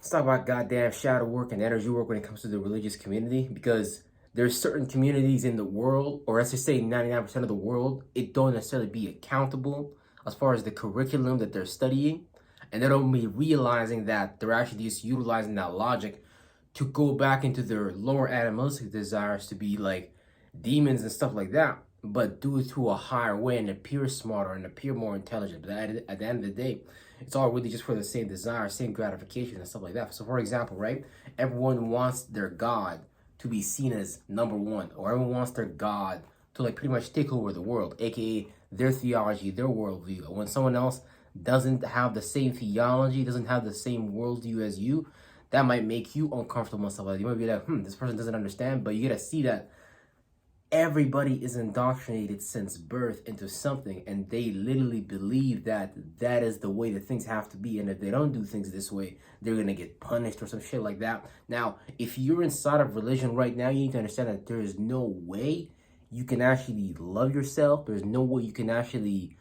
Let's talk about goddamn shadow work and energy work when it comes to the religious community, because there's certain communities in the world, or let's just say 99% of the world, it don't necessarily be accountable as far as the curriculum that they're studying, and they don't be realizing that they're actually just utilizing that logic to go back into their lower animalistic desires to be like demons and stuff like that, but do it through a higher way and appear smarter and appear more intelligent. But at the end of the day, it's all really just for the same desire, same gratification and stuff like that. So for example, right, everyone wants their God to be seen as number one, or everyone wants their God to like pretty much take over the world, aka their theology, their worldview. When someone else doesn't have the same theology, doesn't have the same worldview as you, that might make you uncomfortable and stuff like that. You might be like, this person doesn't understand, but you gotta see that everybody is indoctrinated since birth into something, and they literally believe that that is the way that things have to be, and if they don't do things this way, they're gonna get punished or some shit like that. Now, if you're inside of religion right now, you need to understand that there is no way you can actually love yourself. There's no way you can actually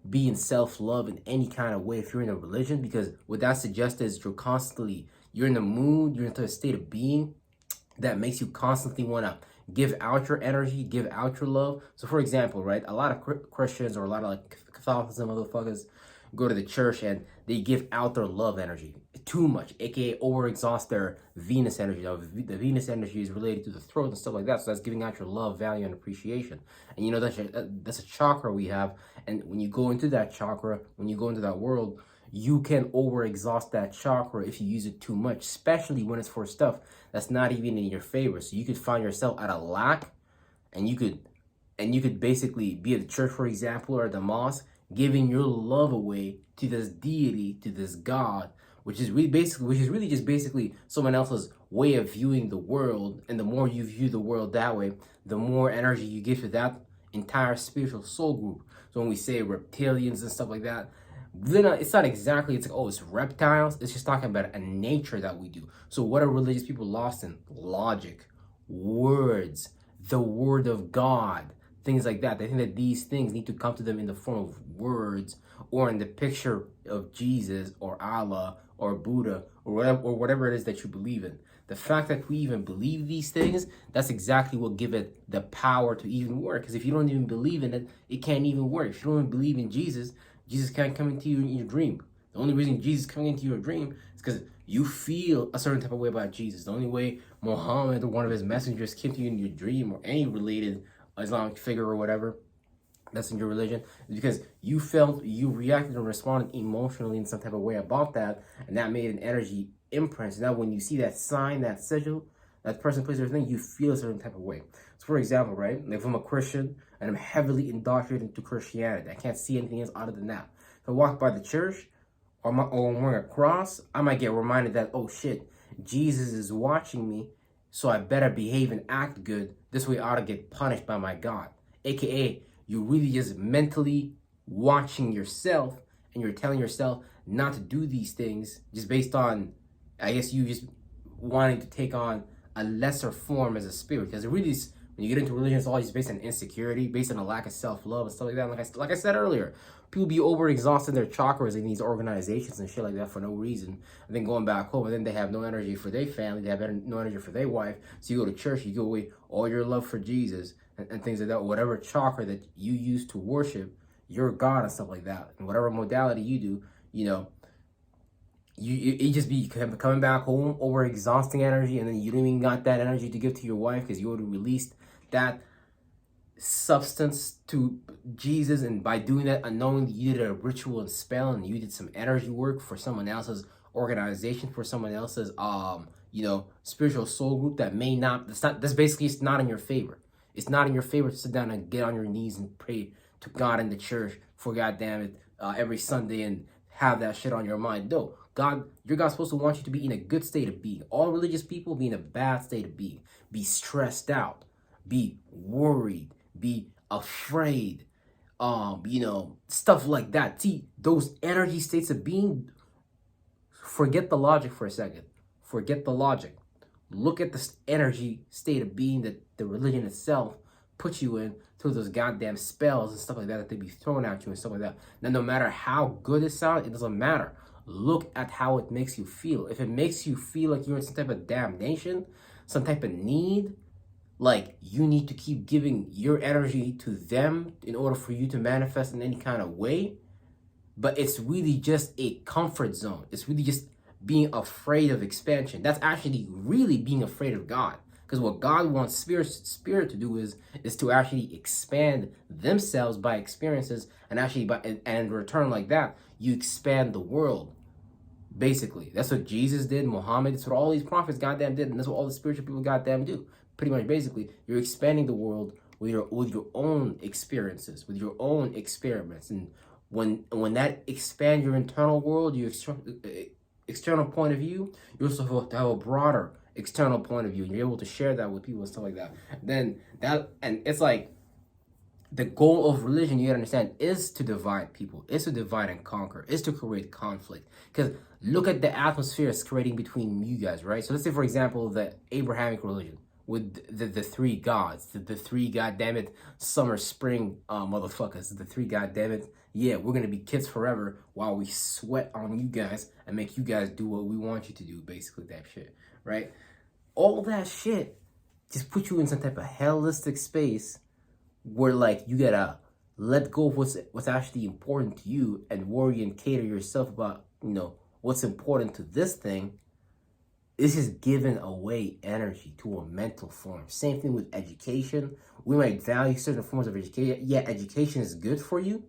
be in self-love in any kind of way if you're in a religion, because what that suggests is you're in the mood, you're into a state of being that makes you constantly want to give out your energy, give out your love. So for example, right, a lot of Christians or a lot of like Catholicism motherfuckers go to the church and they give out their love energy too much, aka overexhaust their Venus energy. Now, the Venus energy is related to the throat and stuff like that, so that's giving out your love, value, and appreciation. And you know, that's a chakra we have, and when you go into that chakra, when you go into that world, you can overexhaust that chakra if you use it too much, especially when it's for stuff that's not even in your favor. So you could find yourself at a lack, and you could basically be at the church, for example, or at the mosque, giving your love away to this deity, to this God, which is really just basically someone else's way of viewing the world. And the more you view the world that way, the more energy you give to that entire spiritual soul group. So when we say reptilians and stuff like that, then it's not exactly, it's like, oh, it's reptiles. It's just talking about a nature that we do. So what are religious people lost in? Logic, words, the word of God, things like that. They think that these things need to come to them in the form of words, or in the picture of Jesus or Allah or Buddha or whatever it is that you believe in. The fact that we even believe these things, that's exactly what give it the power to even work. Because if you don't even believe in it, it can't even work. If you don't even believe in Jesus, Jesus can't come into you in your dream. The only reason Jesus is coming into your dream is because you feel a certain type of way about Jesus. The only way Muhammad or one of his messengers came to you in your dream, or any related Islamic figure or whatever that's in your religion, is because you felt, you reacted and responded emotionally in some type of way about that, and that made an energy imprint. So now when you see that sign, that sigil, that person, place, or thing, you feel a certain type of way. So for example, right, if I'm a Christian and I'm heavily indoctrinated into Christianity, I can't see anything else other than that. If I walk by the church, or I'm wearing a cross, I might get reminded that, oh shit, Jesus is watching me, so I better behave and act good. This way I ought to get punished by my God. AKA, you're really just mentally watching yourself, and you're telling yourself not to do these things just based on, I guess, you just wanting to take on a lesser form as a spirit. Because it really is, when you get into religion, it's all just based on insecurity, based on a lack of self-love and stuff like that. Like I said earlier, people be over-exhausting their chakras in these organizations and shit like that for no reason. And then going back home, and then they have no energy for their family, they have no energy for their wife. So you go to church, you give away all your love for Jesus and things like that. Whatever chakra that you use to worship your God and stuff like that, and whatever modality you do, you know, you just be coming back home over exhausting energy, and then you don't even got that energy to give to your wife because you already released that substance to Jesus. And by doing that unknowingly, you did a ritual and spell, and you did some energy work for someone else's organization, for someone else's spiritual soul group that may not, that's basically, it's not in your favor. It's not in your favor to sit down and get on your knees and pray to God in the church for, goddamn it, every Sunday, and have that shit on your mind. No, your God's supposed to want you to be in a good state of being. All religious people be in a bad state of being. Be stressed out, be worried, be afraid, stuff like that. See, those energy states of being, forget the logic for a second. Forget the logic. Look at the energy state of being that the religion itself puts you in through those goddamn spells and stuff like that they be throwing at you and stuff like that. Now, no matter how good it sounds, it doesn't matter. look at how it makes you feel. If it makes you feel like you're in some type of damnation, some type of need, like you need to keep giving your energy to them in order for you to manifest in any kind of way, but it's really just a comfort zone. It's really just being afraid of expansion. That's actually really being afraid of God. Because what God wants spirit to do is to actually expand themselves by experiences, and actually and in return like that, you expand the world. Basically, that's what Jesus did, Muhammad. That's what all these prophets goddamn did, and that's what all the spiritual people goddamn do. Pretty much, basically, you're expanding the world with your own experiences, with your own experiments, and when that expand your internal world, your external point of view, you also have to have a broader external point of view, and you're able to share that with people and stuff like that. Then that, and it's like the goal of religion, you gotta understand, is to divide people, is to divide and conquer, is to create conflict. Because look at the atmosphere it's creating between you guys, right? So let's say, for example, the Abrahamic religion with the three gods, the three goddammit summer, spring motherfuckers, the three goddammit, yeah, we're gonna be kids forever while we sweat on you guys and make you guys do what we want you to do, basically that shit, right? All that shit just put you in some type of hellistic space where like you gotta let go of what's actually important to you and worry and cater yourself about, you know, what's important to this thing. This is giving away energy to a mental form. Same thing with education. We might value certain forms of education. Yeah, education is good for you,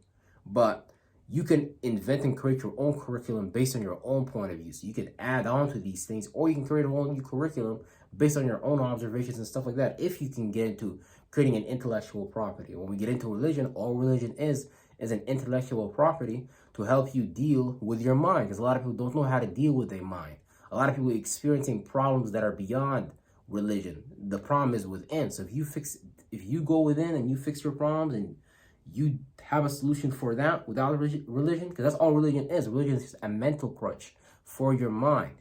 but you can invent and create your own curriculum based on your own point of view. So you can add on to these things, or you can create a whole new curriculum based on your own observations and stuff like that, if you can get into creating an intellectual property. When we get into religion, all religion is an intellectual property to help you deal with your mind, because a lot of people don't know how to deal with their mind. A lot of people are experiencing problems that are beyond religion. The problem is within. So if you go within and you fix your problems and you have a solution for that without religion, because that's all religion is. Religion is just a mental crutch for your mind.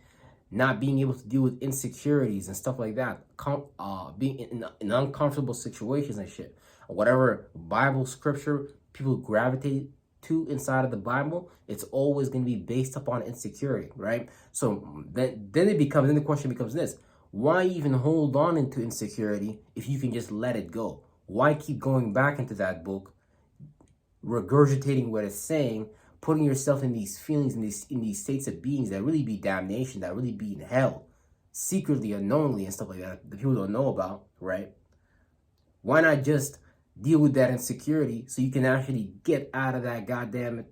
Not being able to deal with insecurities and stuff like that. Being in uncomfortable situations and shit. Whatever Bible scripture people gravitate to inside of the Bible, it's always going to be based upon insecurity, right? So then the question becomes this: why even hold on into insecurity if you can just let it go? Why keep going back into that book, regurgitating what it's saying, putting yourself in these feelings, in these states of beings that really be damnation, that really be in hell, secretly, unknowingly, and stuff like that, that people don't know about, right? Why not just deal with that insecurity so you can actually get out of that goddamn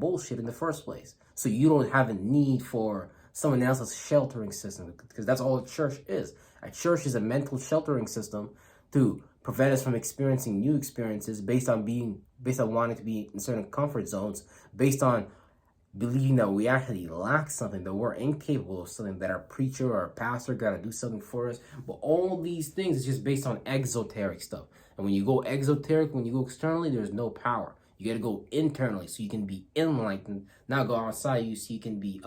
bullshit in the first place, so you don't have a need for someone else's sheltering system? Because that's all a church is. A church is a mental sheltering system to prevent us from experiencing new experiences based on wanting to be in certain comfort zones, based on believing that we actually lack something, that we're incapable of something, that our preacher or our pastor got to do something for us. But all these things is just based on exoteric stuff. And when you go exoteric, when you go externally, there's no power. You got to go internally so you can be enlightened, not go outside you so you can be,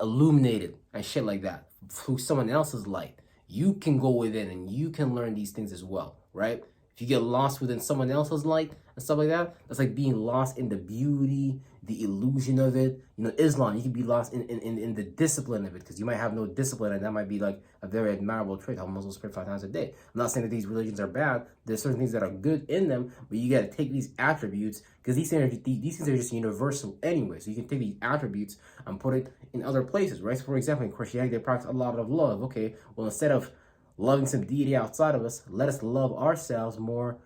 illuminated and shit like that through someone else's light. You can go within and you can learn these things as well, right? If you get lost within someone else's light and stuff like that, that's like being lost in the beauty, the illusion of it. You know, Islam, you can be lost in the discipline of it, because you might have no discipline, and that might be like a very admirable trait, how Muslims pray 5 times a day. I'm not saying that these religions are bad. There's certain things that are good in them, but you got to take these attributes, because these things are just universal anyway. So you can take these attributes and put it in other places, right? So for example, in Christianity, they practice a lot of love. Okay, well, instead of loving some deity outside of us, let us love ourselves more,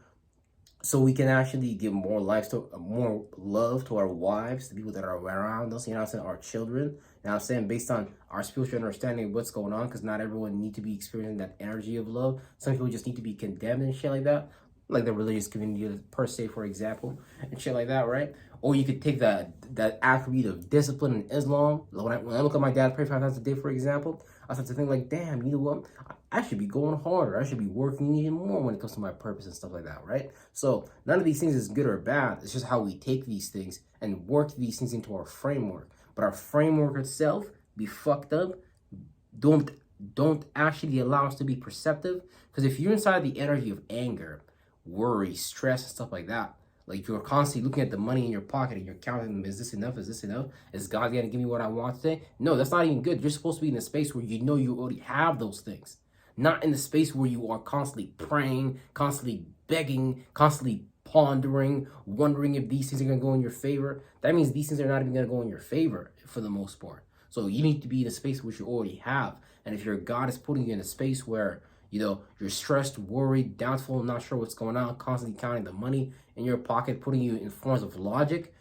so we can actually give more love to our wives, the people that are around us, you know what I'm saying, our children. You know what I'm saying, based on our spiritual understanding of what's going on, because not everyone need to be experiencing that energy of love. Some people just need to be condemned and shit like that, like the religious community per se, for example, and shit like that, right? Or you could take that attribute of discipline in Islam. When I look at my dad pray 5 times a day, for example, I start to think like, damn, you know what? I should be going harder. I should be working even more when it comes to my purpose and stuff like that, right? So none of these things is good or bad. It's just how we take these things and work these things into our framework. But our framework itself be fucked up. Don't actually allow us to be perceptive. Because if you're inside the energy of anger, worry, stress, and stuff like that, Like if you're constantly looking at the money in your pocket and you're counting them, is this enough? Is this enough? Is God gonna give me what I want today? No, that's not even good. You're supposed to be in a space where you know you already have those things. Not in the space where you are constantly praying, constantly begging, constantly pondering, wondering if these things are gonna go in your favor. That means these things are not even gonna go in your favor for the most part. So you need to be in a space which you already have. And if your God is putting you in a space where you're stressed, worried, doubtful, not sure what's going on, constantly counting the money in your pocket, putting you in forms of logic,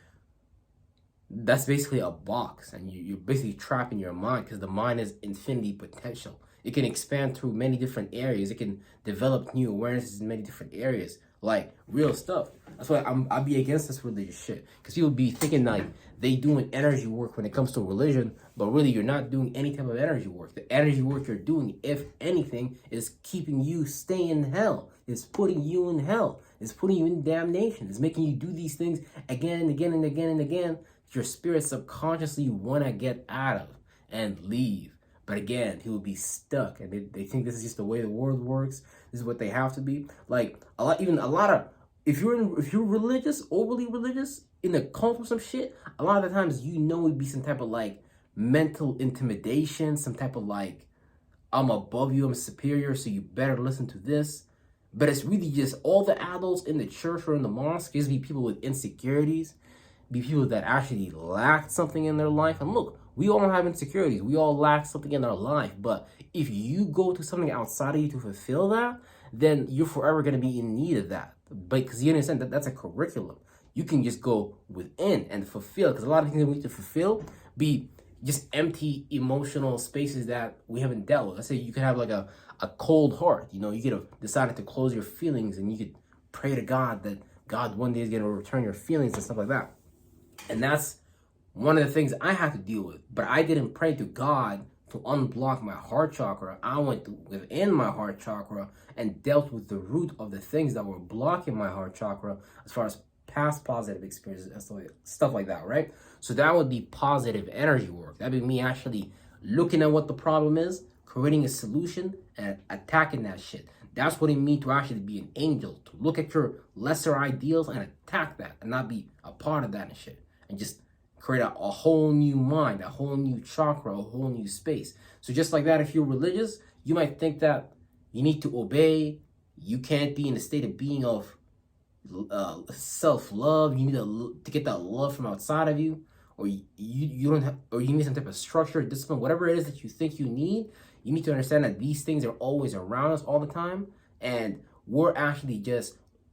that's basically a box. And you're basically trapped in your mind because the mind is infinity potential. It can expand through many different areas. It can develop new awarenesses in many different areas, like real stuff. That's why I'll be against this religious shit. Because people be thinking like they doing energy work when it comes to religion, but really you're not doing any type of energy work. The energy work you're doing, if anything, is keeping you stay in hell. It's putting you in hell. It's putting you in damnation. It's making you do these things again and again and again and again. Your spirit subconsciously want to get out of and leave. But again, he will be stuck, and they think this is just the way the world works. This is what they have to be. Like a lot of if you're religious, overly religious, in a cult or some shit, a lot of the times it'd be some type of like mental intimidation, some type of like I'm above you, I'm superior, so you better listen to this. But it's really just all the adults in the church or in the mosque just be people with insecurities, be people that actually lack something in their life. And look, we all have insecurities. We all lack something in our life. But if you go to something outside of you to fulfill that, then you're forever going to be in need of that. But because you understand that that's a curriculum. You can just go within and fulfill. Because a lot of things that we need to fulfill be just empty emotional spaces that we haven't dealt with. Let's say you could have like a cold heart. You could have decided to close your feelings, and you could pray to God that God one day is going to return your feelings and stuff like that. And that's one of the things I had to deal with. But I didn't pray to God to unblock my heart chakra. I went within my heart chakra and dealt with the root of the things that were blocking my heart chakra as far as past positive experiences and stuff like that, right? So that would be positive energy work. That'd be me actually looking at what the problem is, creating a solution, and attacking that shit. That's what it means to actually be an angel, to look at your lesser ideals and attack that and not be a part of that and shit. And just create a whole new mind, a whole new chakra, a whole new space. So just like that, if you're religious, you might think that you need to obey. You can't be in a state of being of self-love. You need to get that love from outside of you, or you don't have, or you need some type of structure, discipline, whatever it is that you think you need. You need to understand that these things are always around us all the time, and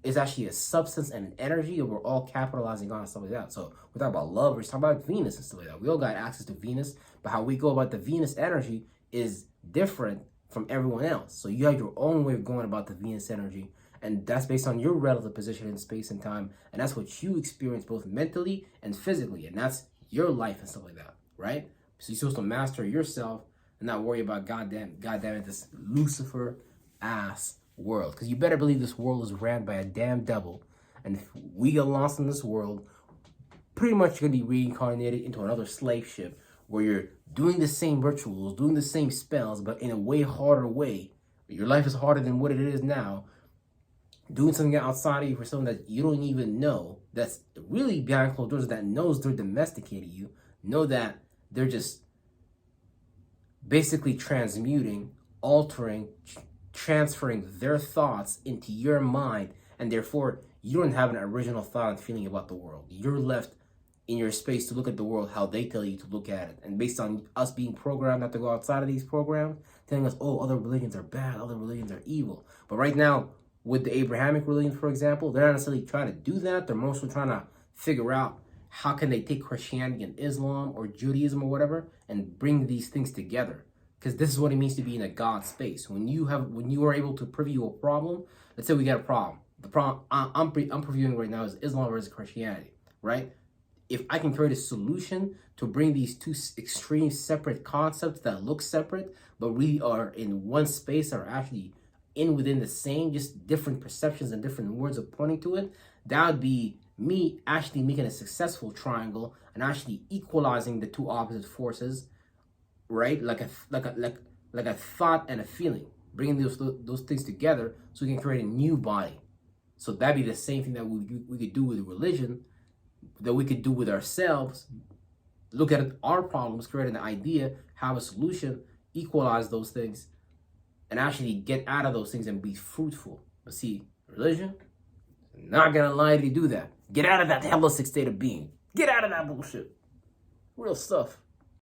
it's actually a substance and an energy that we're all capitalizing on and stuff like that. So we're talking about love, we're talking about Venus and stuff like that. We all got access to Venus, but how we go about the Venus energy is different from everyone else. So you have your own way of going about the Venus energy, and that's based on your relative position in space and time, and that's what you experience both mentally and physically, and that's your life and stuff like that, right? So you're supposed to master yourself and not worry about goddamn it, this Lucifer ass world. Because you better believe this world is ran by a damn devil, and if we get lost in this world, pretty much you're gonna be reincarnated into another slave ship where you're doing the same rituals, doing the same spells, but in a way harder way. Your life is harder than what it is now. Doing something outside of you for someone that you don't even know, that's really behind closed doors, that knows they're domesticating you, know that they're just basically transmuting, altering, transferring their thoughts into your mind, and therefore you don't have an original thought and feeling about the world. You're left in your space to look at the world how they tell you to look at it. And based on us being programmed not to go outside of these programs, telling us, oh, other religions are bad, other religions are evil. But right now, with the Abrahamic religion, for example, they're not necessarily trying to do that. They're mostly trying to figure out how can they take Christianity and Islam or Judaism or whatever and bring these things together. Because this is what it means to be in a God space. When you are able to preview a problem, let's say we got a problem. The problem I'm previewing right now is Islam versus Christianity, right? If I can create a solution to bring these two extreme separate concepts that look separate, but really are in one space, are actually within the same, just different perceptions and different words of pointing to it, that would be me actually making a successful triangle and actually equalizing the two opposite forces, right? Like a thought and a feeling, bringing those things together so we can create a new body, So that'd be the same thing that we could do with religion, that we could do with ourselves. Look at our problems, create an idea, have a solution, equalize those things, and actually get out of those things and be fruitful. But see, religion, not gonna lie to you, do that. Get out of that hellistic state of being. Get out of that bullshit. Real stuff.